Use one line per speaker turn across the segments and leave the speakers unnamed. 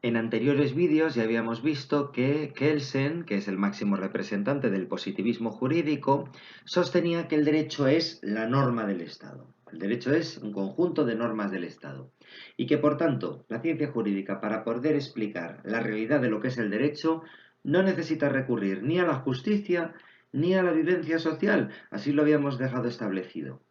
En anteriores vídeos ya habíamos visto que Kelsen, que es el máximo representante del positivismo jurídico, sostenía que el derecho es la norma del Estado. El derecho es un conjunto de normas del Estado. Y que, por tanto, la ciencia jurídica, para poder explicar la realidad de lo que es el derecho, no necesita recurrir ni a la justicia ni a la vivencia social. Así lo habíamos dejado establecido.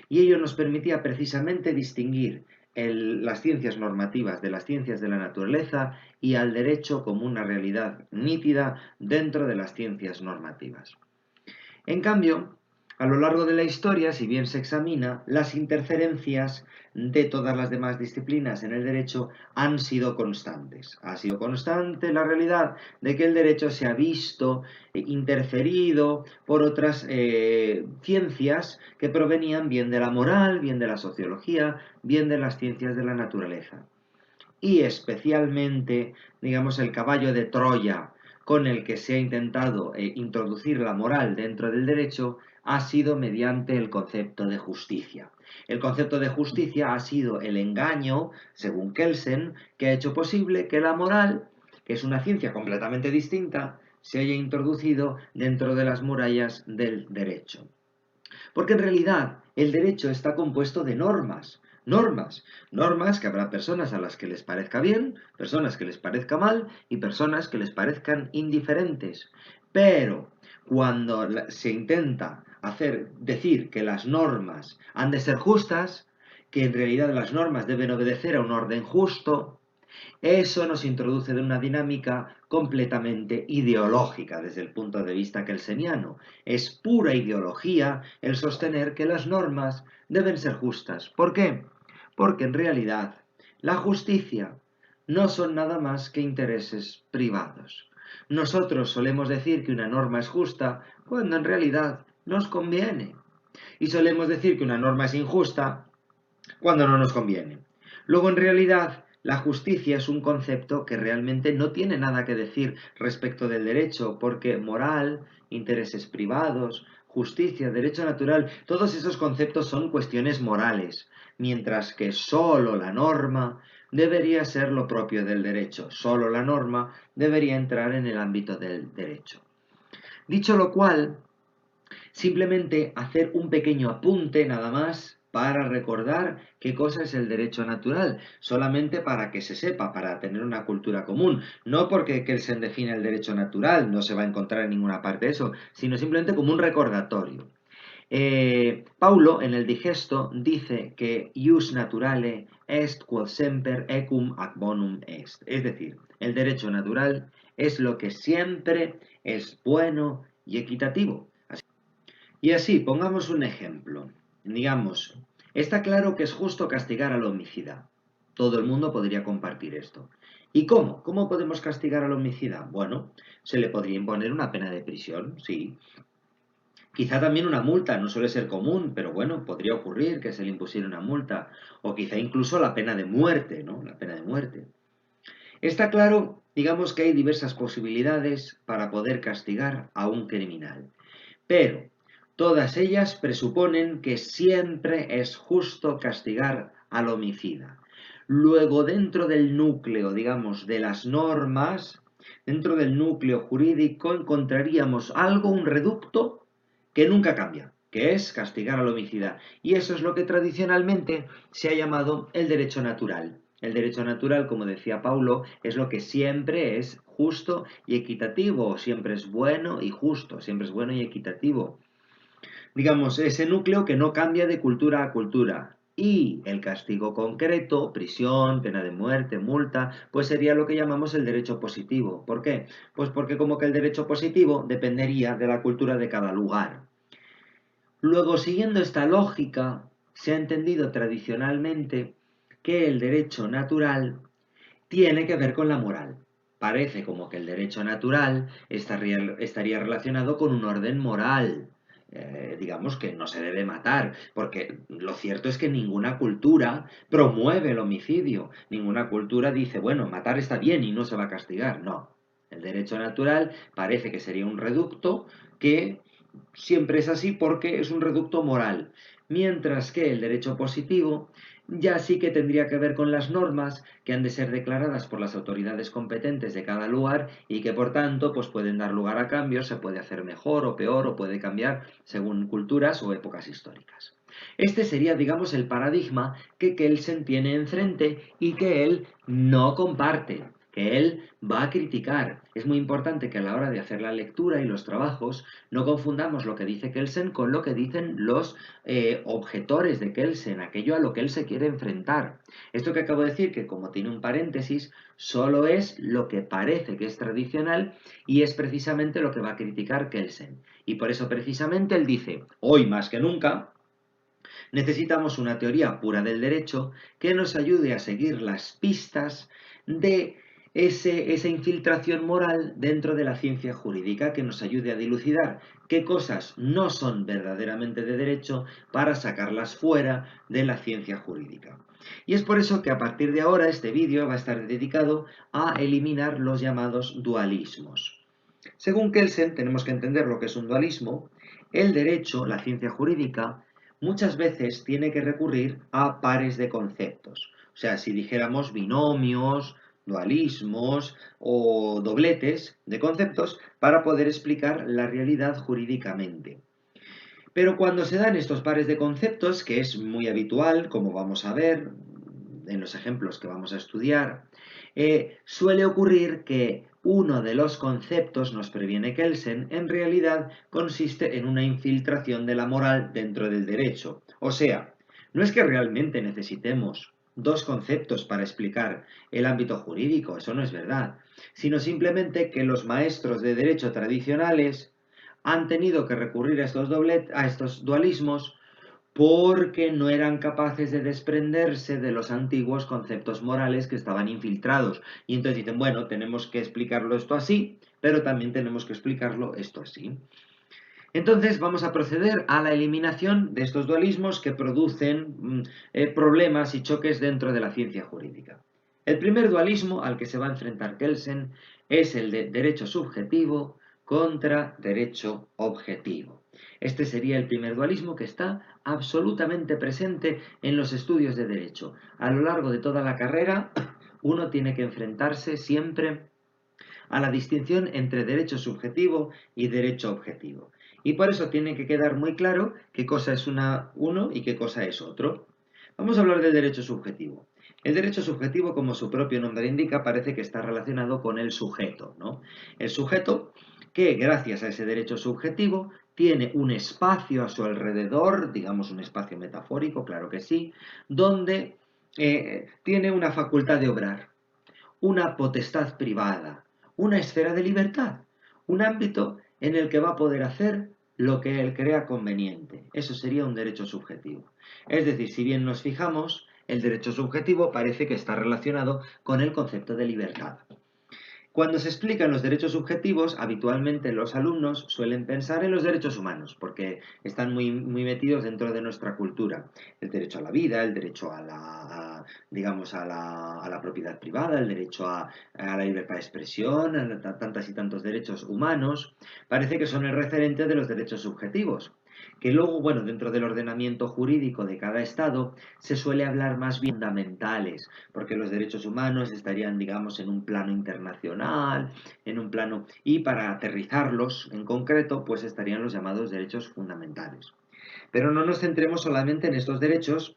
Y ello nos permitía precisamente distinguir las ciencias normativas de las ciencias de la naturaleza y al derecho como una realidad nítida dentro de las ciencias normativas. En cambio, a lo largo de la historia, si bien se examina, las interferencias de todas las demás disciplinas en el derecho han sido constantes. Ha sido constante la realidad de que el derecho se ha visto interferido por otras ciencias que provenían bien de la moral, bien de la sociología, bien de las ciencias de la naturaleza. Y especialmente, digamos, el caballo de Troya con el que se ha intentado introducir la moral dentro del derecho ha sido mediante el concepto de justicia. El concepto de justicia ha sido el engaño, según Kelsen, que ha hecho posible que la moral, que es una ciencia completamente distinta, se haya introducido dentro de las murallas del derecho. Porque en realidad el derecho está compuesto de normas que habrá personas a las que les parezca bien, personas que les parezca mal y personas que les parezcan indiferentes. Pero cuando se intenta decir que las normas han de ser justas, que en realidad las normas deben obedecer a un orden justo, eso nos introduce en una dinámica completamente ideológica desde el punto de vista kelseniano. Es pura ideología el sostener que las normas deben ser justas. ¿Por qué? Porque en realidad la justicia no son nada más que intereses privados. Nosotros solemos decir que una norma es justa cuando en realidad nos conviene. Y solemos decir que una norma es injusta cuando no nos conviene. Luego, en realidad, la justicia es un concepto que realmente no tiene nada que decir respecto del derecho, porque moral, intereses privados, justicia, derecho natural, todos esos conceptos son cuestiones morales, mientras que solo la norma debería ser lo propio del derecho, solo la norma debería entrar en el ámbito del derecho. Dicho lo cual, simplemente hacer un pequeño apunte nada más para recordar qué cosa es el derecho natural, solamente para que se sepa, para tener una cultura común, no porque Kelsen define el derecho natural, no se va a encontrar en ninguna parte eso, sino simplemente como un recordatorio. Paulo en el Digesto dice que ius naturale est quod semper ecum ac bonum est, es decir, el derecho natural es lo que siempre es bueno y equitativo. Y así, pongamos un ejemplo. Digamos, está claro que es justo castigar al homicida. Todo el mundo podría compartir esto. ¿Y cómo? ¿Cómo podemos castigar al homicida? Bueno, se le podría imponer una pena de prisión, sí. Quizá también una multa, no suele ser común, pero bueno, podría ocurrir que se le impusiera una multa. O quizá incluso la pena de muerte, ¿no? La pena de muerte. Está claro, digamos que hay diversas posibilidades para poder castigar a un criminal. Pero todas ellas presuponen que siempre es justo castigar al homicida. Luego, dentro del núcleo, digamos, de las normas, dentro del núcleo jurídico, encontraríamos algo, un reducto, que nunca cambia, que es castigar al homicida. Y eso es lo que tradicionalmente se ha llamado el derecho natural. El derecho natural, como decía Paulo, es lo que siempre es justo y equitativo, siempre es bueno y justo, siempre es bueno y equitativo. Digamos, ese núcleo que no cambia de cultura a cultura. Y el castigo concreto, prisión, pena de muerte, multa, pues sería lo que llamamos el derecho positivo. ¿Por qué? Pues porque como que el derecho positivo dependería de la cultura de cada lugar. Luego, siguiendo esta lógica, se ha entendido tradicionalmente que el derecho natural tiene que ver con la moral. Parece como que el derecho natural estaría relacionado con un orden moral. Digamos que no se debe matar, porque lo cierto es que ninguna cultura promueve el homicidio. Ninguna cultura dice, bueno, matar está bien y no se va a castigar. No. El derecho natural parece que sería un reducto que siempre es así porque es un reducto moral. Mientras que el derecho positivo ya sí que tendría que ver con las normas que han de ser declaradas por las autoridades competentes de cada lugar y que por tanto pues pueden dar lugar a cambios, se puede hacer mejor o peor o puede cambiar según culturas o épocas históricas. Este sería, digamos, el paradigma que Kelsen tiene enfrente y que él no comparte, que él va a criticar. Es muy importante que a la hora de hacer la lectura y los trabajos no confundamos lo que dice Kelsen con lo que dicen los objetores de Kelsen, aquello a lo que él se quiere enfrentar. Esto que acabo de decir, que como tiene un paréntesis, solo es lo que parece que es tradicional y es precisamente lo que va a criticar Kelsen. Y por eso precisamente él dice, hoy más que nunca, necesitamos una teoría pura del derecho que nos ayude a seguir las pistas de esa infiltración moral dentro de la ciencia jurídica, que nos ayude a dilucidar qué cosas no son verdaderamente de derecho para sacarlas fuera de la ciencia jurídica. Y es por eso que a partir de ahora este vídeo va a estar dedicado a eliminar los llamados dualismos. Según Kelsen, tenemos que entender lo que es un dualismo. El derecho, la ciencia jurídica, muchas veces tiene que recurrir a pares de conceptos. O sea, si dijéramos binomios, dualismos o dobletes de conceptos para poder explicar la realidad jurídicamente. Pero cuando se dan estos pares de conceptos, que es muy habitual, como vamos a ver en los ejemplos que vamos a estudiar, suele ocurrir que uno de los conceptos, nos previene Kelsen, en realidad consiste en una infiltración de la moral dentro del derecho. O sea, no es que realmente necesitemos dos conceptos para explicar el ámbito jurídico, eso no es verdad, sino simplemente que los maestros de derecho tradicionales han tenido que recurrir a estos dualismos porque no eran capaces de desprenderse de los antiguos conceptos morales que estaban infiltrados. Y entonces dicen, bueno, tenemos que explicarlo esto así, pero también tenemos que explicarlo esto así. Entonces vamos a proceder a la eliminación de estos dualismos que producen problemas y choques dentro de la ciencia jurídica. El primer dualismo al que se va a enfrentar Kelsen es el de derecho subjetivo contra derecho objetivo. Este sería el primer dualismo que está absolutamente presente en los estudios de derecho. A lo largo de toda la carrera, uno tiene que enfrentarse siempre a la distinción entre derecho subjetivo y derecho objetivo. Y por eso tiene que quedar muy claro qué cosa es uno y qué cosa es otro. Vamos a hablar del derecho subjetivo. El derecho subjetivo, como su propio nombre indica, parece que está relacionado con el sujeto, ¿no? El sujeto que, gracias a ese derecho subjetivo, tiene un espacio a su alrededor, digamos un espacio metafórico, claro que sí, donde tiene una facultad de obrar, una potestad privada, una esfera de libertad, un ámbito en el que va a poder hacer lo que él crea conveniente. Eso sería un derecho subjetivo. Es decir, si bien nos fijamos, el derecho subjetivo parece que está relacionado con el concepto de libertad. Cuando se explican los derechos subjetivos, habitualmente los alumnos suelen pensar en los derechos humanos, porque están muy metidos dentro de nuestra cultura. El derecho a la vida, el derecho digamos, a la propiedad privada, el derecho a la libertad de expresión, a tantas y tantos derechos humanos, parece que son el referente de los derechos subjetivos. Que luego, bueno, dentro del ordenamiento jurídico de cada Estado se suele hablar más bien fundamentales, porque los derechos humanos estarían, digamos, en un plano internacional, en un plano, y para aterrizarlos en concreto, pues estarían los llamados derechos fundamentales. Pero no nos centremos solamente en estos derechos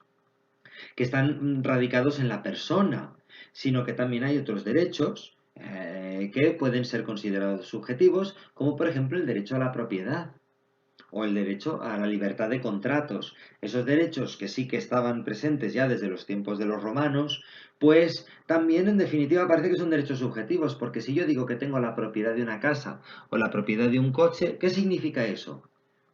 que están radicados en la persona, sino que también hay otros derechos que pueden ser considerados subjetivos, como por ejemplo el derecho a la propiedad o el derecho a la libertad de contratos. Esos derechos que sí que estaban presentes ya desde los tiempos de los romanos, pues también en definitiva parece que son derechos subjetivos, porque si yo digo que tengo la propiedad de una casa o la propiedad de un coche, ¿qué significa eso?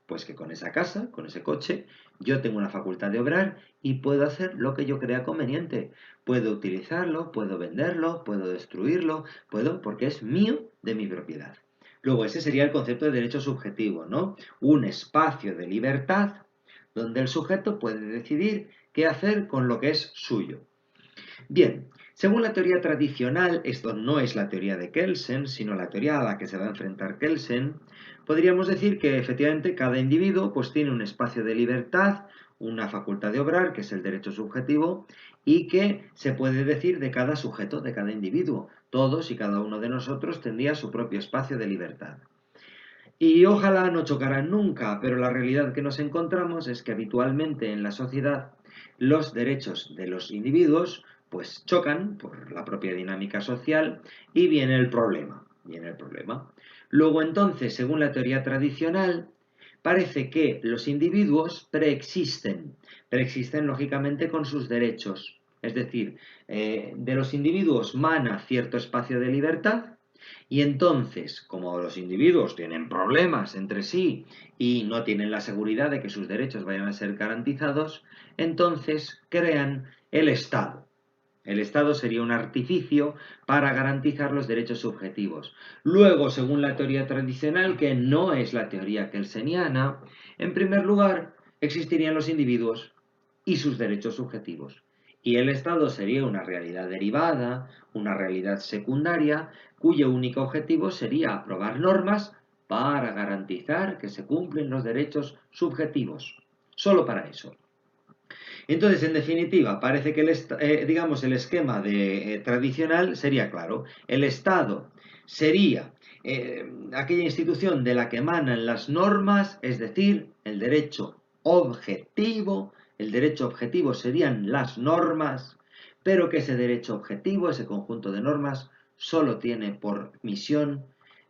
Pues que con esa casa, con ese coche, yo tengo una facultad de obrar y puedo hacer lo que yo crea conveniente. Puedo utilizarlo, puedo venderlo, puedo destruirlo, puedo porque es mío de mi propiedad. Luego, ese sería el concepto de derecho subjetivo, ¿no? Un espacio de libertad donde el sujeto puede decidir qué hacer con lo que es suyo. Bien, según la teoría tradicional, esto no es la teoría de Kelsen, sino la teoría a la que se va a enfrentar Kelsen, podríamos decir que efectivamente cada individuo pues tiene un espacio de libertad, una facultad de obrar, que es el derecho subjetivo, y que se puede decir de cada sujeto, de cada individuo. Todos y cada uno de nosotros tendría su propio espacio de libertad. Y ojalá no chocaran nunca, pero la realidad que nos encontramos es que habitualmente en la sociedad los derechos de los individuos pues chocan por la propia dinámica social y viene el problema, Luego entonces, según la teoría tradicional, parece que los individuos preexisten lógicamente con sus derechos. Es decir, de los individuos mana cierto espacio de libertad y entonces, como los individuos tienen problemas entre sí y no tienen la seguridad de que sus derechos vayan a ser garantizados, entonces crean el Estado. El Estado sería un artificio para garantizar los derechos subjetivos. Luego, según la teoría tradicional, que no es la teoría kelseniana, en primer lugar existirían los individuos y sus derechos subjetivos. Y el Estado sería una realidad derivada, una realidad secundaria, cuyo único objetivo sería aprobar normas para garantizar que se cumplen los derechos subjetivos. Solo para eso. Entonces, en definitiva, parece que el esquema tradicional sería claro. El Estado sería aquella institución de la que emanan las normas, es decir, el derecho objetivo. El derecho objetivo serían las normas, pero que ese derecho objetivo, ese conjunto de normas, solo tiene por misión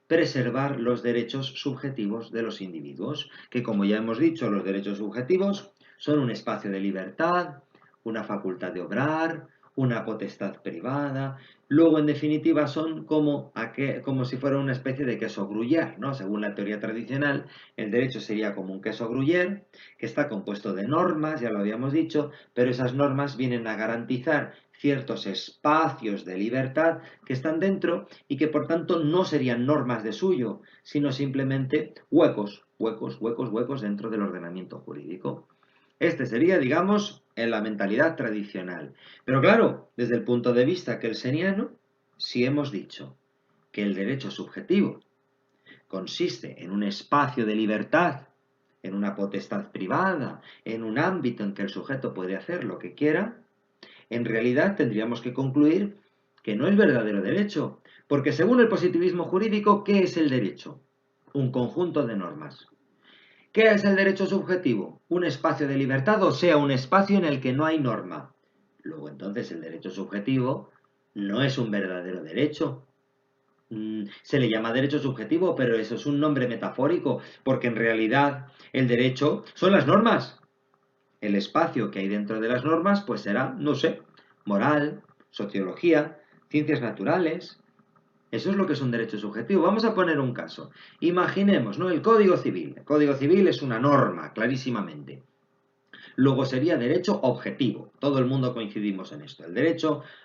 preservar los derechos subjetivos de los individuos, que como ya hemos dicho, los derechos subjetivos son un espacio de libertad, una facultad de obrar, una potestad privada. Luego, en definitiva, son como si fuera una especie de queso gruyère, ¿no? Según la teoría tradicional, el derecho sería como un queso gruyère, que está compuesto de normas, ya lo habíamos dicho, pero esas normas vienen a garantizar ciertos espacios de libertad que están dentro y que por tanto no serían normas de suyo, sino simplemente huecos dentro del ordenamiento jurídico. Este sería, digamos, en la mentalidad tradicional. Pero claro, desde el punto de vista kelseniano, si hemos dicho que el derecho subjetivo consiste en un espacio de libertad, en una potestad privada, en un ámbito en que el sujeto puede hacer lo que quiera, en realidad tendríamos que concluir que no es verdadero derecho, porque según el positivismo jurídico, ¿qué es el derecho? Un conjunto de normas. ¿Qué es el derecho subjetivo? Un espacio de libertad, o sea, un espacio en el que no hay norma. Luego entonces el derecho subjetivo no es un verdadero derecho. Se le llama derecho subjetivo, pero eso es un nombre metafórico, porque en realidad el derecho son las normas. El espacio que hay dentro de las normas pues será, no sé, moral, sociología, ciencias naturales. Eso es lo que es un derecho subjetivo. Vamos a poner un caso. Imaginemos, ¿no? El Código Civil. El Código Civil es una norma, clarísimamente. Luego sería derecho objetivo. Todo el mundo coincidimos en esto.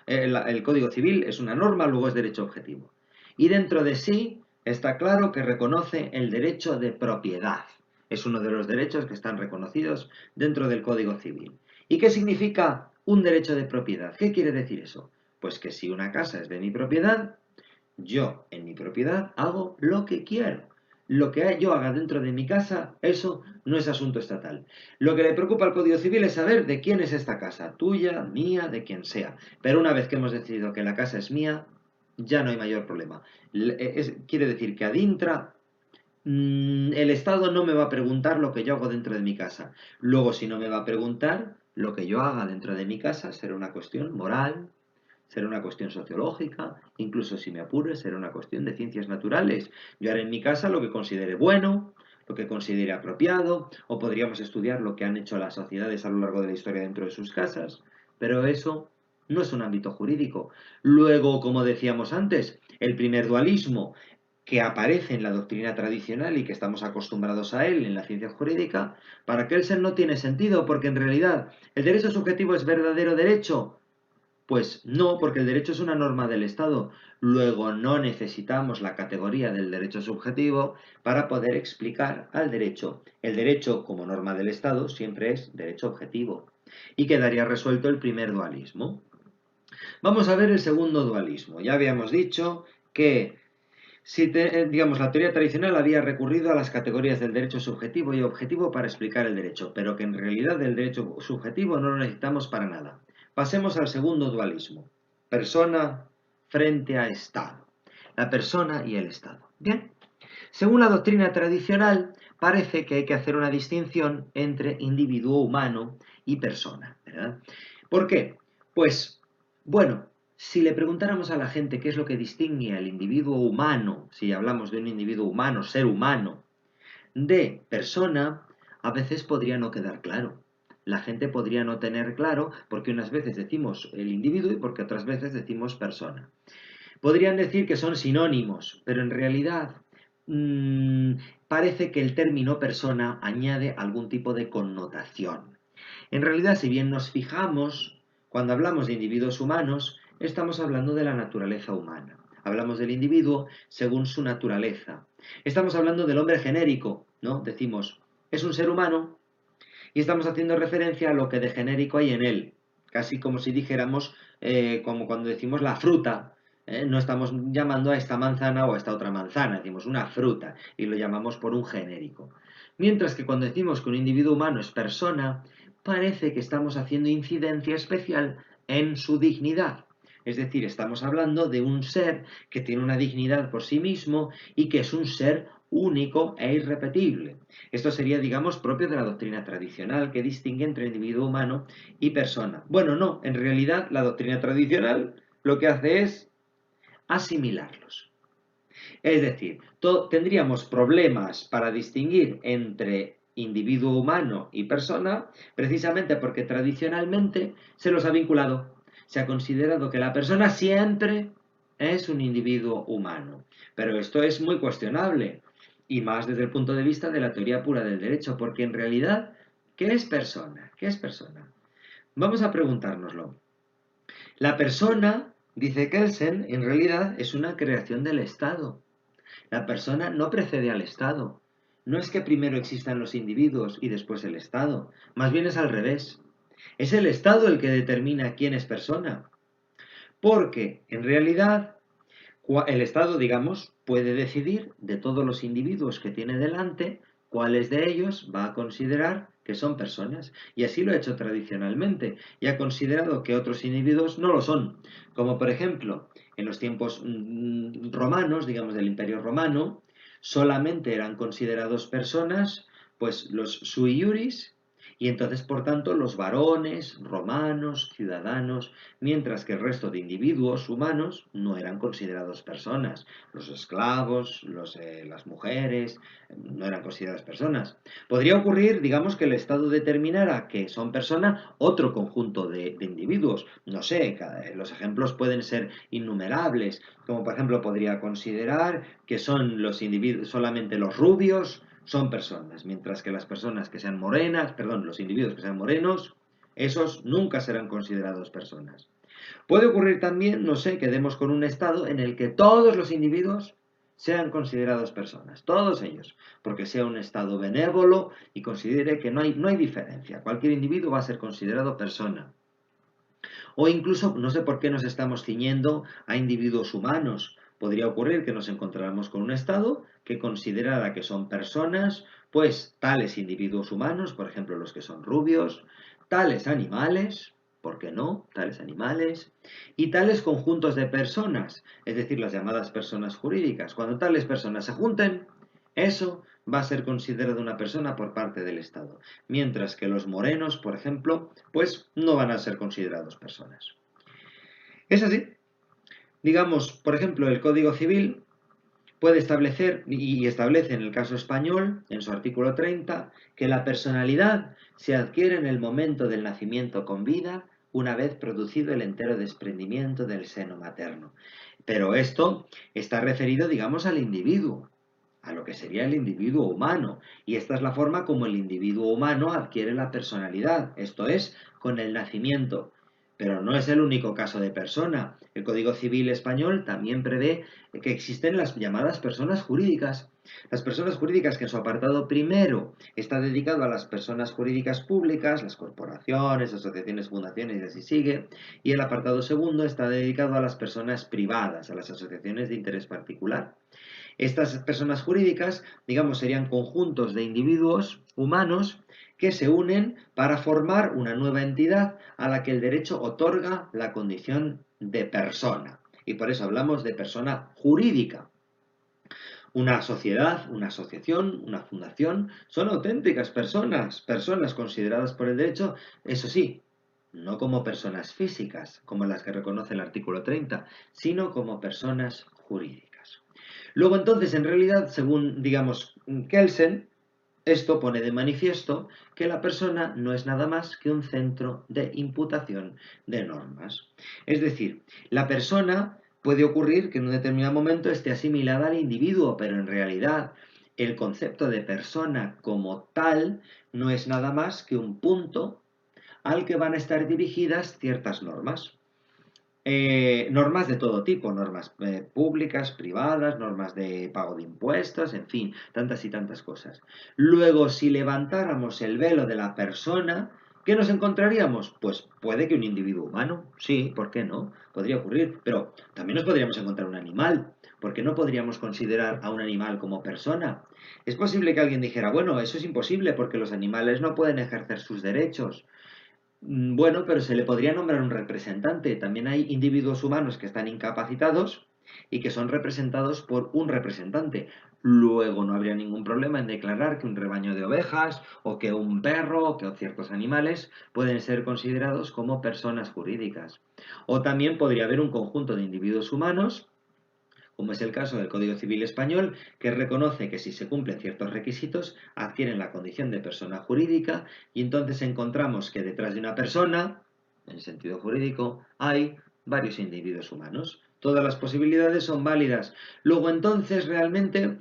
El Código Civil es una norma, luego es derecho objetivo. Y dentro de sí está claro que reconoce el derecho de propiedad. Es uno de los derechos que están reconocidos dentro del Código Civil. ¿Y qué significa un derecho de propiedad? ¿Qué quiere decir eso? Pues que si una casa es de mi propiedad, yo en mi propiedad hago lo que quiero. Lo que yo haga dentro de mi casa, eso no es asunto estatal. Lo que le preocupa al Código Civil es saber de quién es esta casa, tuya, mía, de quien sea. Pero una vez que hemos decidido que la casa es mía, ya no hay mayor problema. Quiere decir que adintra el Estado no me va a preguntar lo que yo hago dentro de mi casa. Luego, si no me va a preguntar, lo que yo haga dentro de mi casa será una cuestión moral, será una cuestión sociológica, incluso si me apuro, será una cuestión de ciencias naturales. Yo haré en mi casa lo que considere bueno, lo que considere apropiado, o podríamos estudiar lo que han hecho las sociedades a lo largo de la historia dentro de sus casas, pero eso no es un ámbito jurídico. Luego, como decíamos antes, el primer dualismo que aparece en la doctrina tradicional y que estamos acostumbrados a él en la ciencia jurídica, para Kelsen no tiene sentido, porque en realidad el derecho subjetivo es verdadero derecho. Pues no, porque el derecho es una norma del Estado. Luego no necesitamos la categoría del derecho subjetivo para poder explicar al derecho. El derecho, como norma del Estado, siempre es derecho objetivo. Y quedaría resuelto el primer dualismo. Vamos a ver el segundo dualismo. Ya habíamos dicho que Digamos, la teoría tradicional había recurrido a las categorías del derecho subjetivo y objetivo para explicar el derecho, pero que en realidad del derecho subjetivo no lo necesitamos para nada. Pasemos al segundo dualismo. Persona frente a Estado. La persona y el Estado. Bien. Según la doctrina tradicional, parece que hay que hacer una distinción entre individuo humano y persona, ¿verdad? ¿Por qué? Pues, bueno, si le preguntáramos a la gente qué es lo que distingue al individuo humano, si hablamos de un individuo humano, ser humano, de persona, a veces podría no quedar claro. La gente podría no tener claro porque unas veces decimos el individuo y porque otras veces decimos persona. Podrían decir que son sinónimos, pero en realidad parece que el término persona añade algún tipo de connotación. En realidad, si bien nos fijamos, cuando hablamos de individuos humanos, estamos hablando de la naturaleza humana. Hablamos del individuo según su naturaleza. Estamos hablando del hombre genérico, ¿no? Decimos, es un ser humano y estamos haciendo referencia a lo que de genérico hay en él. Casi como si dijéramos, como cuando decimos la fruta, no estamos llamando a esta manzana o a esta otra manzana, decimos una fruta y lo llamamos por un genérico. Mientras que cuando decimos que un individuo humano es persona, parece que estamos haciendo incidencia especial en su dignidad. Es decir, estamos hablando de un ser que tiene una dignidad por sí mismo y que es un ser único e irrepetible. Esto sería, digamos, propio de la doctrina tradicional que distingue entre individuo humano y persona. Bueno, no, en realidad la doctrina tradicional lo que hace es asimilarlos. Es decir, tendríamos problemas para distinguir entre individuo humano y persona, precisamente porque tradicionalmente se los ha vinculado. Se ha considerado que la persona siempre es un individuo humano. Pero esto es muy cuestionable, y más desde el punto de vista de la teoría pura del derecho, porque en realidad, ¿qué es persona? ¿Qué es persona? Vamos a preguntárnoslo. La persona, dice Kelsen, en realidad es una creación del Estado. La persona no precede al Estado. No es que primero existan los individuos y después el Estado. Más bien es al revés. Es el Estado el que determina quién es persona. Porque, en realidad, el Estado, digamos, puede decidir de todos los individuos que tiene delante cuáles de ellos va a considerar que son personas. Y así lo ha hecho tradicionalmente. Y ha considerado que otros individuos no lo son. Como por ejemplo, en los tiempos romanos, digamos del Imperio Romano, solamente eran considerados personas pues los sui iuris y entonces, por tanto, los varones, romanos, ciudadanos, mientras que el resto de individuos humanos no eran considerados personas. Los esclavos, las mujeres, no eran consideradas personas. Podría ocurrir, digamos, que el Estado determinara que son personas otro conjunto de individuos. No sé, los ejemplos pueden ser innumerables, como por ejemplo podría considerar que son los individuos, solamente los rubios, son personas, mientras que las personas que sean morenas, perdón, los individuos que sean morenos, esos nunca serán considerados personas. Puede ocurrir también, no sé, que demos con un estado en el que todos los individuos sean considerados personas, todos ellos, porque sea un estado benévolo y considere que no hay diferencia, cualquier individuo va a ser considerado persona. O incluso, no sé por qué nos estamos ciñendo a individuos humanos. Podría ocurrir que nos encontráramos con un Estado que considerara que son personas, pues tales individuos humanos, por ejemplo los que son rubios, tales animales, ¿por qué no? Tales animales, y tales conjuntos de personas, es decir, las llamadas personas jurídicas. Cuando tales personas se junten, eso va a ser considerado una persona por parte del Estado, mientras que los morenos, por ejemplo, pues no van a ser considerados personas. Es así. Digamos, por ejemplo, el Código Civil puede establecer, y establece en el caso español, en su artículo 30, que la personalidad se adquiere en el momento del nacimiento con vida, una vez producido el entero desprendimiento del seno materno. Pero esto está referido, digamos, al individuo, a lo que sería el individuo humano. Y esta es la forma como el individuo humano adquiere la personalidad, esto es, con el nacimiento. Pero no es el único caso de persona. El Código Civil español también prevé que existen las llamadas personas jurídicas. Las personas jurídicas que en su apartado primero está dedicado a las personas jurídicas públicas, las corporaciones, asociaciones, fundaciones y así sigue, y el apartado segundo está dedicado a las personas privadas, a las asociaciones de interés particular. Estas personas jurídicas, digamos, serían conjuntos de individuos humanos que se unen para formar una nueva entidad a la que el derecho otorga la condición de persona. Y por eso hablamos de persona jurídica. Una sociedad, una asociación, una fundación, son auténticas personas, personas consideradas por el derecho, eso sí, no como personas físicas, como las que reconoce el artículo 30, sino como personas jurídicas. Luego entonces, en realidad, según, digamos, Kelsen, esto pone de manifiesto que la persona no es nada más que un centro de imputación de normas. Es decir, la persona puede ocurrir que en un determinado momento esté asimilada al individuo, pero en realidad el concepto de persona como tal no es nada más que un punto al que van a estar dirigidas ciertas normas. Normas de todo tipo, normas públicas, privadas, normas de pago de impuestos, en fin, tantas y tantas cosas. Luego, si levantáramos el velo de la persona, ¿qué nos encontraríamos? Pues puede que un individuo humano, sí, ¿por qué no? Podría ocurrir, pero también nos podríamos encontrar un animal. ¿Por qué no podríamos considerar a un animal como persona? Es posible que alguien dijera, bueno, eso es imposible porque los animales no pueden ejercer sus derechos. Bueno, pero se le podría nombrar un representante. También hay individuos humanos que están incapacitados y que son representados por un representante. Luego no habría ningún problema en declarar que un rebaño de ovejas o que un perro o que ciertos animales pueden ser considerados como personas jurídicas. O también podría haber un conjunto de individuos humanos, como es el caso del Código Civil español, que reconoce que si se cumplen ciertos requisitos adquieren la condición de persona jurídica y entonces encontramos que detrás de una persona, en el sentido jurídico, hay varios individuos humanos. Todas las posibilidades son válidas. Luego entonces realmente,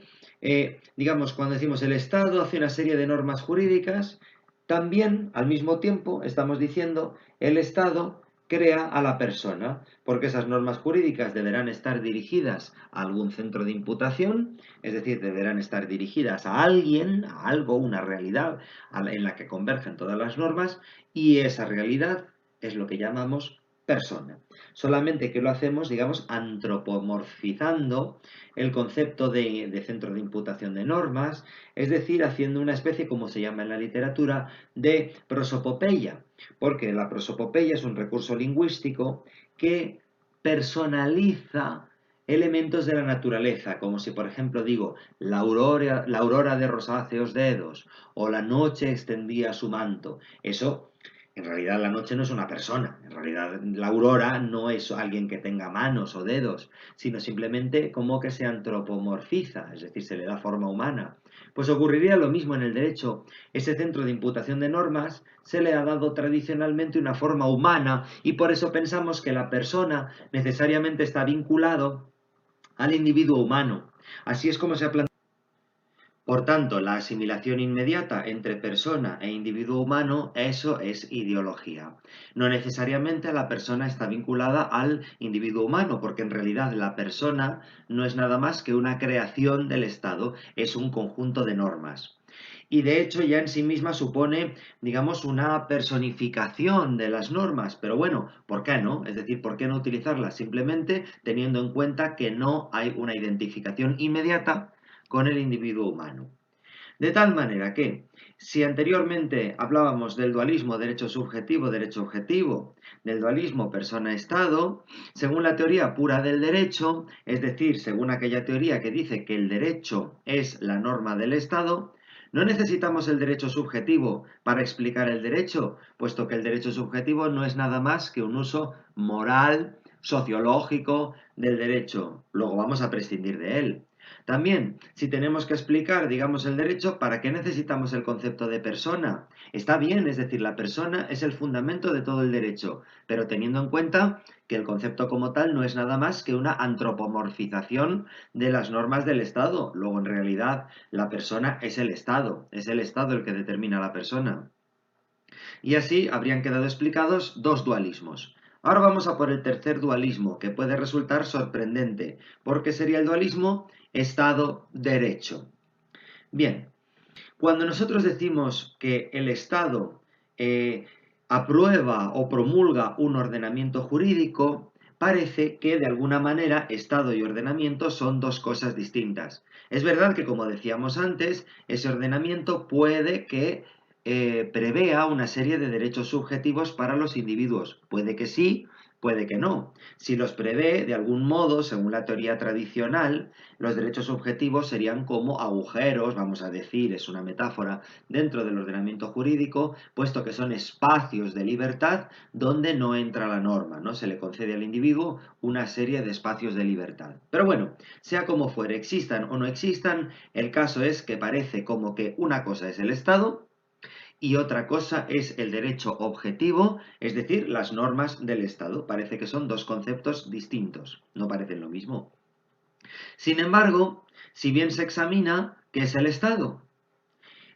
digamos, cuando decimos el Estado hace una serie de normas jurídicas, también al mismo tiempo estamos diciendo el Estado crea a la persona, porque esas normas jurídicas deberán estar dirigidas a algún centro de imputación, es decir, deberán estar dirigidas a alguien, a algo, una realidad en la que convergen todas las normas, y esa realidad es lo que llamamos persona. Solamente que lo hacemos, digamos, antropomorfizando el concepto de centro de imputación de normas, es decir, haciendo una especie, como se llama en la literatura, de prosopopeya, porque la prosopopeya es un recurso lingüístico que personaliza elementos de la naturaleza, como si por ejemplo digo la aurora de rosáceos dedos o la noche extendía su manto. Eso, en realidad la noche no es una persona, en realidad la aurora no es alguien que tenga manos o dedos, sino simplemente como que se antropomorfiza, es decir, se le da forma humana. Pues ocurriría lo mismo en el derecho. Ese centro de imputación de normas se le ha dado tradicionalmente una forma humana y por eso pensamos que la persona necesariamente está vinculado al individuo humano. Así es como se ha planteado. Por tanto, la asimilación inmediata entre persona e individuo humano, eso es ideología. No necesariamente la persona está vinculada al individuo humano, porque en realidad la persona no es nada más que una creación del Estado, es un conjunto de normas. Y de hecho ya en sí misma supone, digamos, una personificación de las normas. Pero bueno, ¿por qué no? Es decir, ¿por qué no utilizarlas? Simplemente teniendo en cuenta que no hay una identificación inmediata con el individuo humano. De tal manera que, si anteriormente hablábamos del dualismo derecho subjetivo, derecho objetivo, del dualismo persona-estado, según la teoría pura del derecho, es decir, según aquella teoría que dice que el derecho es la norma del Estado, no necesitamos el derecho subjetivo para explicar el derecho, puesto que el derecho subjetivo no es nada más que un uso moral, sociológico del derecho. Luego vamos a prescindir de él. También, si tenemos que explicar, digamos, el derecho, ¿para qué necesitamos el concepto de persona? Está bien, es decir, la persona es el fundamento de todo el derecho, pero teniendo en cuenta que el concepto como tal no es nada más que una antropomorfización de las normas del Estado. Luego, en realidad, la persona es el Estado el que determina a la persona. Y así habrían quedado explicados dos dualismos. Ahora vamos a por el tercer dualismo, que puede resultar sorprendente, porque sería el dualismo Estado-Derecho. Bien, cuando nosotros decimos que el Estado aprueba o promulga un ordenamiento jurídico, parece que de alguna manera Estado y ordenamiento son dos cosas distintas. Es verdad que, como decíamos antes, ese ordenamiento puede que prevea una serie de derechos subjetivos para los individuos. Puede que sí, puede que no. Si los prevé, de algún modo, según la teoría tradicional, los derechos subjetivos serían como agujeros, vamos a decir, es una metáfora, dentro del ordenamiento jurídico, puesto que son espacios de libertad donde no entra la norma, ¿no? Se le concede al individuo una serie de espacios de libertad. Pero bueno, sea como fuere, existan o no existan, el caso es que parece como que una cosa es el Estado y otra cosa es el derecho objetivo, es decir, las normas del Estado. Parece que son dos conceptos distintos, no parecen lo mismo. Sin embargo, si bien se examina, ¿qué es el Estado?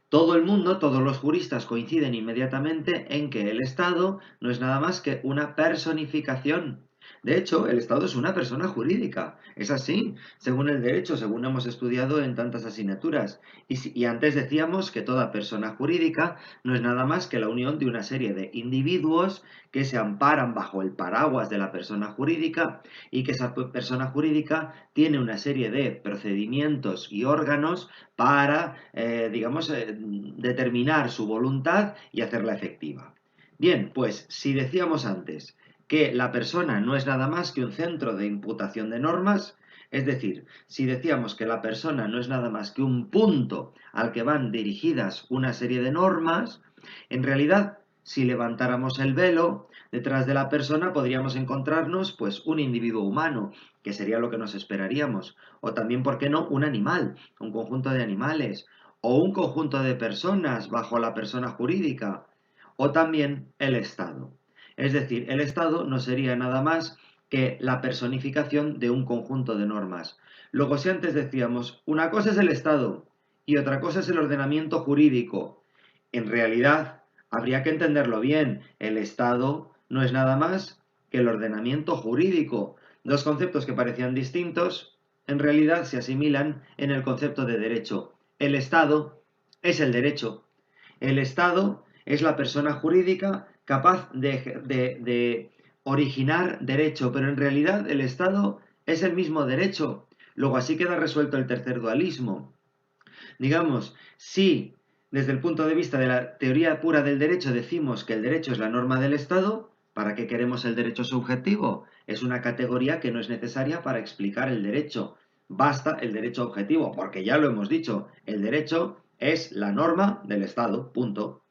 Todo el mundo, todos los juristas coinciden inmediatamente en que el Estado no es nada más que una personificación. De hecho, el Estado es una persona jurídica. Es así, según el derecho, según hemos estudiado en tantas asignaturas. Y antes decíamos que toda persona jurídica no es nada más que la unión de una serie de individuos que se amparan bajo el paraguas de la persona jurídica y que esa persona jurídica tiene una serie de procedimientos y órganos para, determinar su voluntad y hacerla efectiva. Bien, pues si decíamos antes que la persona no es nada más que un centro de imputación de normas, es decir, si decíamos que la persona no es nada más que un punto al que van dirigidas una serie de normas, en realidad, si levantáramos el velo, detrás de la persona podríamos encontrarnos pues un individuo humano, que sería lo que nos esperaríamos, o también, ¿por qué no?, un animal, un conjunto de animales, o un conjunto de personas bajo la persona jurídica, o también el Estado. Es decir, el Estado no sería nada más que la personificación de un conjunto de normas. Luego, si antes decíamos, una cosa es el Estado y otra cosa es el ordenamiento jurídico, en realidad habría que entenderlo bien, el Estado no es nada más que el ordenamiento jurídico. Dos conceptos que parecían distintos, en realidad se asimilan en el concepto de derecho. El Estado es el derecho. El Estado es la persona jurídica capaz de originar derecho, pero en realidad el Estado es el mismo derecho. Luego así queda resuelto el tercer dualismo. Digamos, si desde el punto de vista de la teoría pura del derecho decimos que el derecho es la norma del Estado, ¿para qué queremos el derecho subjetivo? Es una categoría que no es necesaria para explicar el derecho. Basta el derecho objetivo, porque ya lo hemos dicho, el derecho es la norma del Estado, punto.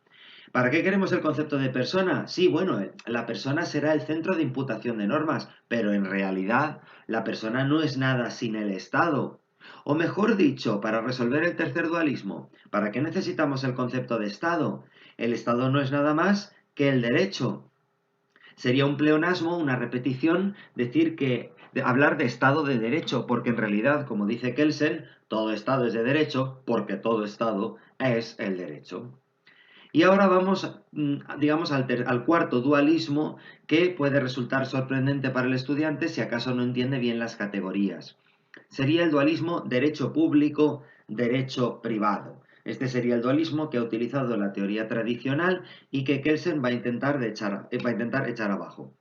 ¿Para qué queremos el concepto de persona? Sí, bueno, la persona será el centro de imputación de normas, pero en realidad la persona no es nada sin el Estado. O mejor dicho, para resolver el tercer dualismo, ¿para qué necesitamos el concepto de Estado? El Estado no es nada más que el derecho. Sería un pleonasmo, una repetición, decir que hablar de Estado de Derecho, porque en realidad, como dice Kelsen, todo Estado es de derecho, porque todo Estado es el derecho. Y ahora vamos, digamos, al cuarto dualismo que puede resultar sorprendente para el estudiante si acaso no entiende bien las categorías. Sería el dualismo derecho público, derecho privado. Este sería el dualismo que ha utilizado la teoría tradicional y que Kelsen va a intentar echar abajo.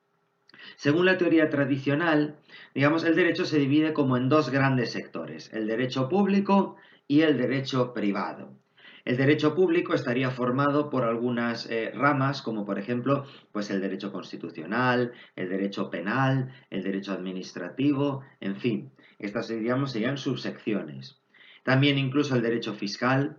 Según la teoría tradicional, digamos, el derecho se divide como en dos grandes sectores, el derecho público y el derecho privado. El derecho público estaría formado por algunas ramas, como por ejemplo, pues el derecho constitucional, el derecho penal, el derecho administrativo, en fin, estas digamos serían subsecciones. También incluso el derecho fiscal,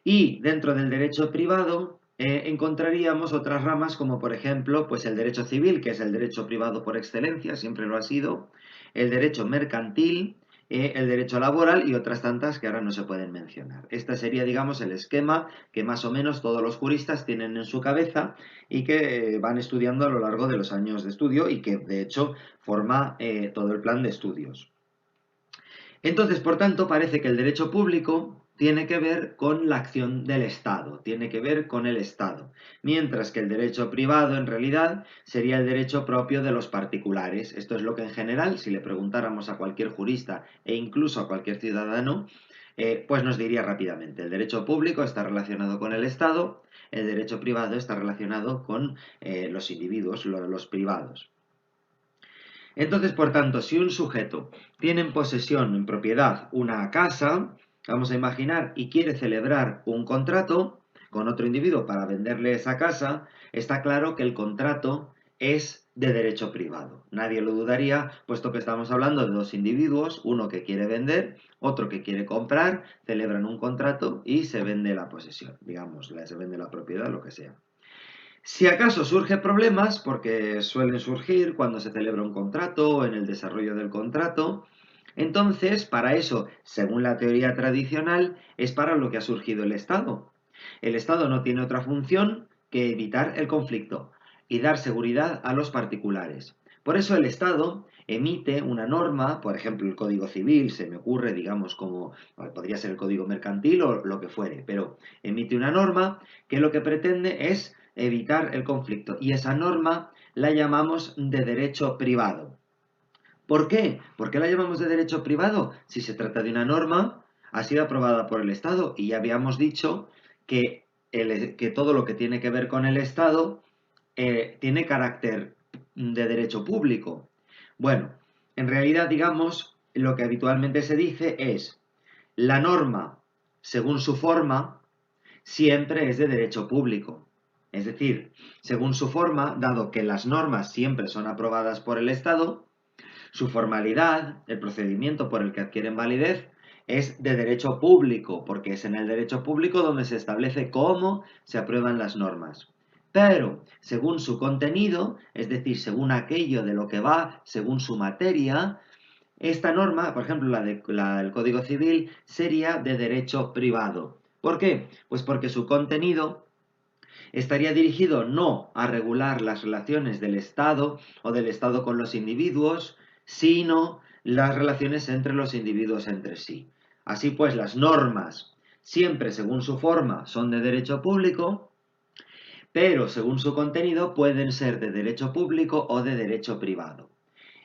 y dentro del derecho privado encontraríamos otras ramas como por ejemplo pues el derecho civil, que es el derecho privado por excelencia, siempre lo ha sido, el derecho mercantil, el derecho laboral y otras tantas que ahora no se pueden mencionar. Este sería, digamos, el esquema que más o menos todos los juristas tienen en su cabeza y que van estudiando a lo largo de los años de estudio y que de hecho forma todo el plan de estudios. Entonces, por tanto, parece que el derecho público tiene que ver con la acción del Estado, tiene que ver con el Estado, mientras que el derecho privado en realidad sería el derecho propio de los particulares. Esto es lo que en general, si le preguntáramos a cualquier jurista e incluso a cualquier ciudadano, pues nos diría rápidamente, el derecho público está relacionado con el Estado, el derecho privado está relacionado con los individuos, los privados. Entonces, por tanto, si un sujeto tiene en posesión, en propiedad, una casa, vamos a imaginar, y quiere celebrar un contrato con otro individuo para venderle esa casa, está claro que el contrato es de derecho privado. Nadie lo dudaría, puesto que estamos hablando de dos individuos, uno que quiere vender, otro que quiere comprar, celebran un contrato y se vende la posesión, digamos, se vende la propiedad, lo que sea. Si acaso surgen problemas, porque suelen surgir cuando se celebra un contrato o en el desarrollo del contrato, entonces para eso, según la teoría tradicional, es para lo que ha surgido el Estado. El Estado no tiene otra función que evitar el conflicto y dar seguridad a los particulares. Por eso el Estado emite una norma, por ejemplo el Código Civil, se me ocurre, digamos, como podría ser el Código Mercantil o lo que fuere, pero emite una norma que lo que pretende es evitar el conflicto y esa norma la llamamos de derecho privado. ¿Por qué? ¿Por qué la llamamos de derecho privado? Si se trata de una norma, ha sido aprobada por el Estado y ya habíamos dicho que, que todo lo que tiene que ver con el Estado tiene carácter de derecho público. Bueno, en realidad, digamos, lo que habitualmente se dice es la norma, según su forma, siempre es de derecho público. Es decir, según su forma, dado que las normas siempre son aprobadas por el Estado, su formalidad, el procedimiento por el que adquieren validez, es de derecho público, porque es en el derecho público donde se establece cómo se aprueban las normas. Pero, según su contenido, es decir, según aquello de lo que va, según su materia, esta norma, por ejemplo, del Código Civil, sería de derecho privado. ¿Por qué? Pues porque su contenido estaría dirigido no a regular las relaciones del Estado o del Estado con los individuos, sino las relaciones entre los individuos entre sí. Así pues, las normas, siempre según su forma, son de derecho público, pero según su contenido pueden ser de derecho público o de derecho privado.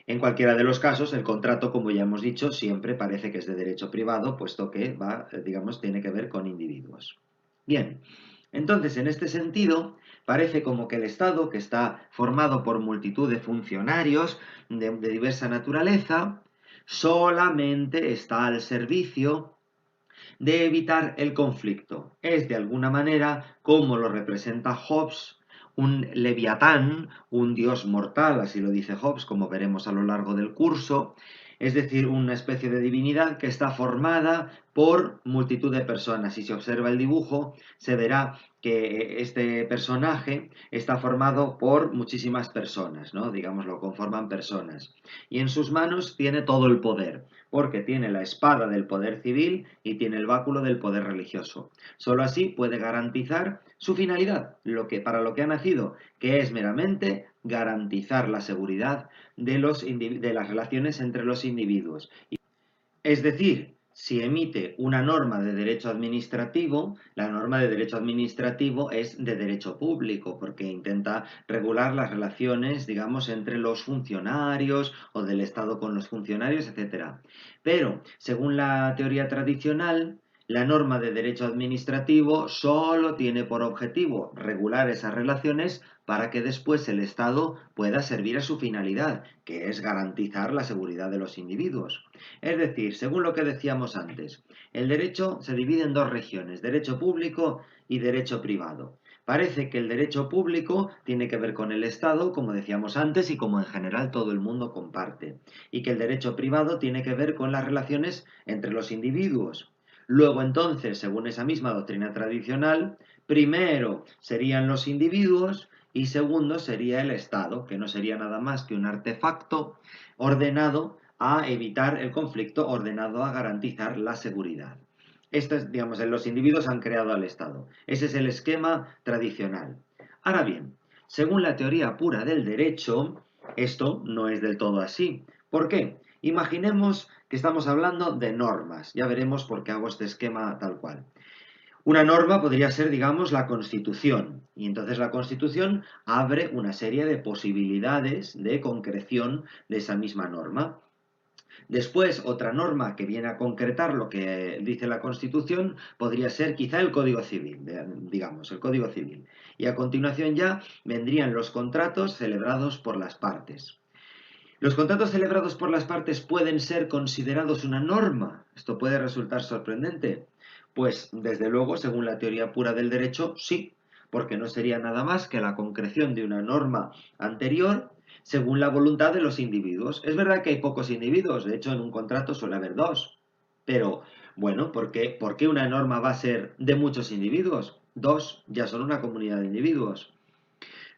En cualquiera de los casos, el contrato, como ya hemos dicho, siempre parece que es de derecho privado, puesto que va, digamos, tiene que ver con individuos. Bien, entonces, en este sentido, parece como que el Estado, que está formado por multitud de funcionarios de diversa naturaleza, solamente está al servicio de evitar el conflicto. Es de alguna manera como lo representa Hobbes, un leviatán, un dios mortal, así lo dice Hobbes, como veremos a lo largo del curso, es decir, una especie de divinidad que está formada por multitud de personas. Si se observa el dibujo, se verá que este personaje está formado por muchísimas personas, ¿no? Digamos, lo conforman personas. Y en sus manos tiene todo el poder, porque tiene la espada del poder civil y tiene el báculo del poder religioso. Solo así puede garantizar su finalidad, para lo que ha nacido, que es meramente garantizar la seguridad de las relaciones entre los individuos. Es decir, si emite una norma de derecho administrativo, la norma de derecho administrativo es de derecho público, porque intenta regular las relaciones, digamos, entre los funcionarios o del Estado con los funcionarios, etc. Pero, según la teoría tradicional, la norma de derecho administrativo solo tiene por objetivo regular esas relaciones para que después el Estado pueda servir a su finalidad, que es garantizar la seguridad de los individuos. Es decir, según lo que decíamos antes, el derecho se divide en dos regiones, derecho público y derecho privado. Parece que el derecho público tiene que ver con el Estado, como decíamos antes, y como en general todo el mundo comparte, y que el derecho privado tiene que ver con las relaciones entre los individuos. Luego entonces, según esa misma doctrina tradicional, primero serían los individuos y segundo sería el Estado, que no sería nada más que un artefacto ordenado a evitar el conflicto, ordenado a garantizar la seguridad. Esto es, digamos, los individuos han creado al Estado. Ese es el esquema tradicional. Ahora bien, según la teoría pura del derecho, esto no es del todo así. ¿Por qué? Imaginemos que estamos hablando de normas. Ya veremos por qué hago este esquema tal cual. Una norma podría ser, digamos, la Constitución. Y entonces la Constitución abre una serie de posibilidades de concreción de esa misma norma. Después, otra norma que viene a concretar lo que dice la Constitución podría ser quizá el Código Civil, digamos, el Código Civil. Y a continuación ya vendrían los contratos celebrados por las partes. ¿Los contratos celebrados por las partes pueden ser considerados una norma? Esto puede resultar sorprendente. Pues, desde luego, según la teoría pura del derecho, sí, porque no sería nada más que la concreción de una norma anterior según la voluntad de los individuos. Es verdad que hay pocos individuos, de hecho en un contrato suele haber dos, pero bueno, ¿por qué una norma va a ser de muchos individuos? Dos ya son una comunidad de individuos.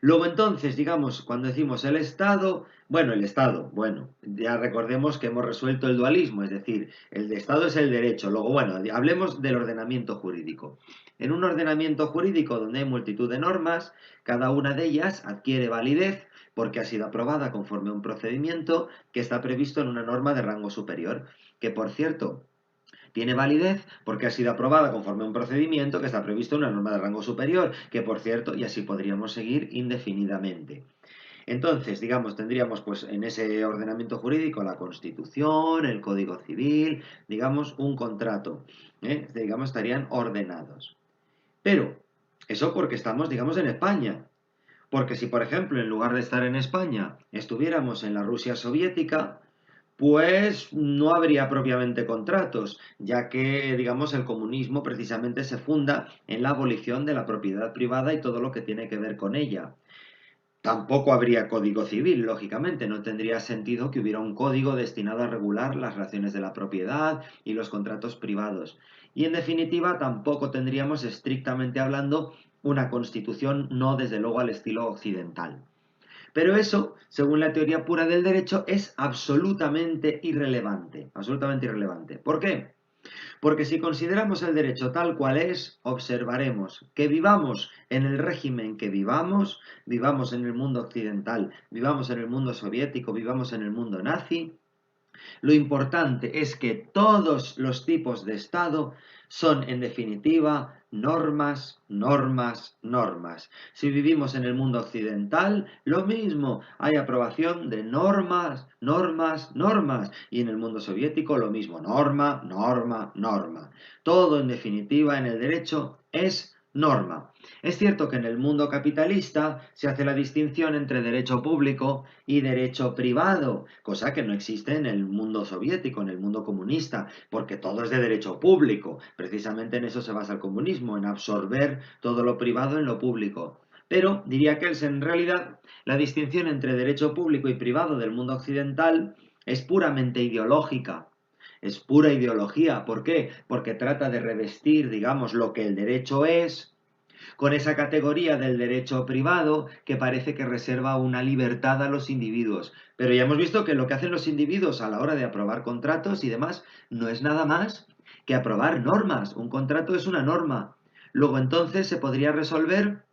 Luego entonces, digamos, cuando decimos el Estado, bueno, ya recordemos que hemos resuelto el dualismo, es decir, el de Estado es el derecho. Luego, bueno, hablemos del ordenamiento jurídico. En un ordenamiento jurídico donde hay multitud de normas, cada una de ellas adquiere validez porque ha sido aprobada conforme a un procedimiento que está previsto en una norma de rango superior, que por cierto, tiene validez porque ha sido aprobada conforme a un procedimiento que está previsto en una norma de rango superior, que por cierto, y así podríamos seguir indefinidamente. Entonces, digamos, tendríamos pues en ese ordenamiento jurídico la Constitución, el Código Civil, digamos, un contrato, digamos, estarían ordenados. Pero, eso porque estamos, digamos, en España. Porque si, por ejemplo, en lugar de estar en España, estuviéramos en la Rusia soviética, pues no habría propiamente contratos, ya que, digamos, el comunismo precisamente se funda en la abolición de la propiedad privada y todo lo que tiene que ver con ella. Tampoco habría código civil, lógicamente, no tendría sentido que hubiera un código destinado a regular las relaciones de la propiedad y los contratos privados. Y en definitiva, tampoco tendríamos, estrictamente hablando, una constitución no desde luego al estilo occidental. Pero eso, según la teoría pura del derecho, es absolutamente irrelevante. Absolutamente irrelevante. ¿Por qué? Porque si consideramos el derecho tal cual es, observaremos que vivamos en el régimen que vivamos, vivamos en el mundo occidental, vivamos en el mundo soviético, vivamos en el mundo nazi, lo importante es que todos los tipos de Estado son, en definitiva, normas, normas, normas. Si vivimos en el mundo occidental, lo mismo, hay aprobación de normas, normas, normas. Y en el mundo soviético, lo mismo, norma, norma, norma. Todo, en definitiva, en el derecho es norma. Es cierto que en el mundo capitalista se hace la distinción entre derecho público y derecho privado, cosa que no existe en el mundo soviético, en el mundo comunista, porque todo es de derecho público. Precisamente en eso se basa el comunismo, en absorber todo lo privado en lo público. Pero diría que en realidad la distinción entre derecho público y privado del mundo occidental es puramente ideológica. Es pura ideología. ¿Por qué? Porque trata de revestir, digamos, lo que el derecho es con esa categoría del derecho privado que parece que reserva una libertad a los individuos. Pero ya hemos visto que lo que hacen los individuos a la hora de aprobar contratos y demás no es nada más que aprobar normas. Un contrato es una norma. Luego entonces se podría resolver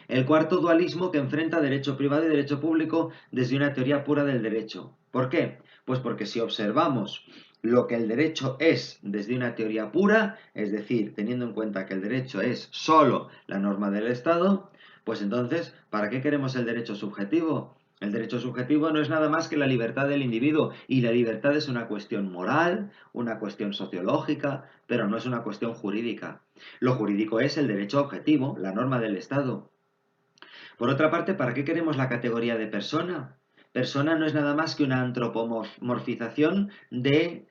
el cuarto dualismo que enfrenta derecho privado y derecho público desde una teoría pura del derecho. ¿Por qué? Pues porque si observamos lo que el derecho es desde una teoría pura, es decir, teniendo en cuenta que el derecho es solo la norma del Estado, pues entonces, ¿para qué queremos el derecho subjetivo? El derecho subjetivo no es nada más que la libertad del individuo y la libertad es una cuestión moral, una cuestión sociológica, pero no es una cuestión jurídica. Lo jurídico es el derecho objetivo, la norma del Estado. Por otra parte, ¿para qué queremos la categoría de persona? Persona no es nada más que una antropomorfización de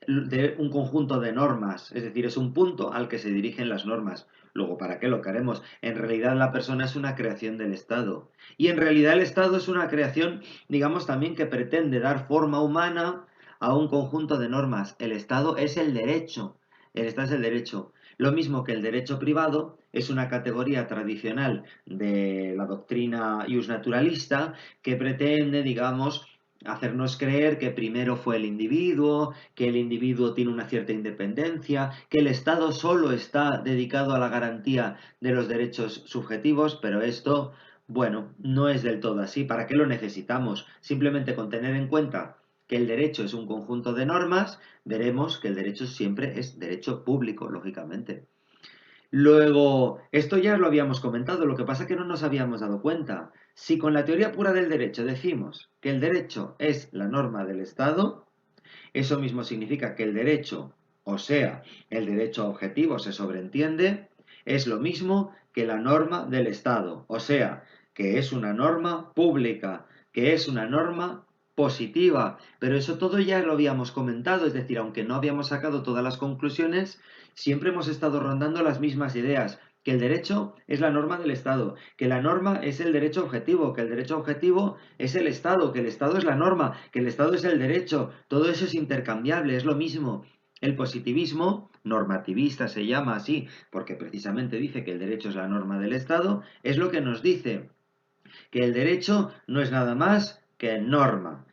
un conjunto de normas, es decir, es un punto al que se dirigen las normas. Luego, ¿para qué lo queremos? En realidad la persona es una creación del Estado. Y en realidad el Estado es una creación, digamos, también que pretende dar forma humana a un conjunto de normas. El Estado es el derecho. El Estado es el derecho. Lo mismo que el derecho privado es una categoría tradicional de la doctrina naturalista que pretende, digamos, hacernos creer que primero fue que el individuo tiene una cierta independencia, que el Estado solo está dedicado a la garantía de los derechos subjetivos, pero esto, bueno, no es del todo así. ¿Para qué lo necesitamos? Simplemente con tener en cuenta que el derecho es un conjunto de normas, veremos que el derecho siempre es derecho público, lógicamente. Luego, esto ya lo habíamos comentado, lo que pasa es que no nos habíamos dado cuenta. Si con la teoría pura del derecho decimos que el derecho es la norma del Estado, eso mismo significa que el derecho, o sea, el derecho objetivo se sobreentiende, es lo mismo que la norma del Estado, o sea, que es una norma pública, que es una norma positiva, pero eso todo ya lo habíamos comentado, es decir, aunque no habíamos sacado todas las conclusiones, siempre hemos estado rondando las mismas ideas, que el derecho es la norma del Estado, que la norma es el derecho objetivo, que el derecho objetivo es el Estado, que el Estado es la norma, que el Estado es el derecho, todo eso es intercambiable, es lo mismo. El positivismo, normativista se llama así, porque precisamente dice que el derecho es la norma del Estado, es lo que nos dice que el derecho no es nada más que norma.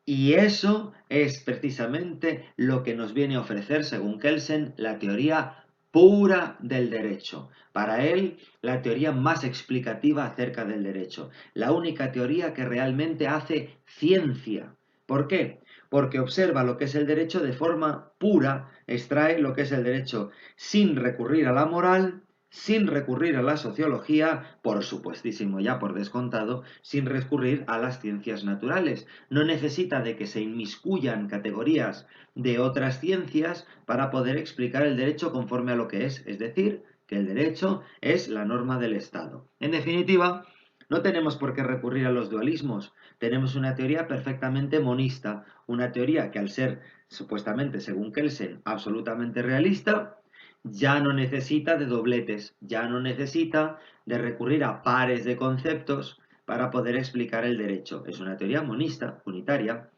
Y eso es precisamente lo que nos viene a ofrecer, según Kelsen, la teoría pura del derecho. Para él, la teoría más explicativa acerca del derecho. La única teoría que realmente hace ciencia. ¿Por qué? Porque observa lo que es el derecho de forma pura, extrae lo que es el derecho sin recurrir a la moral, sin recurrir a la sociología, por supuestísimo ya por descontado, sin recurrir a las ciencias naturales. No necesita de que se inmiscuyan categorías de otras ciencias para poder explicar el derecho conforme a lo que es decir, que el derecho es la norma del Estado. En definitiva, no tenemos por qué recurrir a los dualismos, tenemos una teoría perfectamente monista, una teoría que al ser supuestamente, según Kelsen, absolutamente realista, ya no necesita de dobletes, ya no necesita de recurrir a pares de conceptos para poder explicar el derecho. Es una teoría monista, unitaria.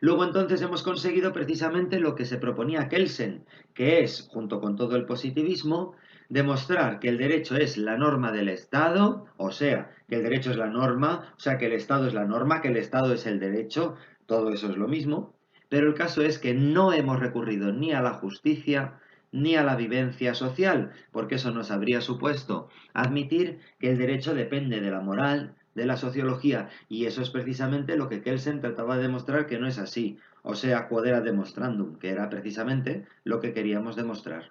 Luego entonces hemos conseguido precisamente lo que se proponía Kelsen, que es, junto con todo el positivismo, demostrar que el derecho es la norma del Estado, o sea, que el derecho es la norma, o sea, que el Estado es la norma, que el Estado es el derecho, todo eso es lo mismo, pero el caso es que no hemos recurrido ni a la justicia ni a la vivencia social, porque eso nos habría supuesto admitir que el derecho depende de la moral, de la sociología, y eso es precisamente lo que Kelsen trataba de demostrar que no es así, o sea, quod era demonstrandum, que era precisamente lo que queríamos demostrar.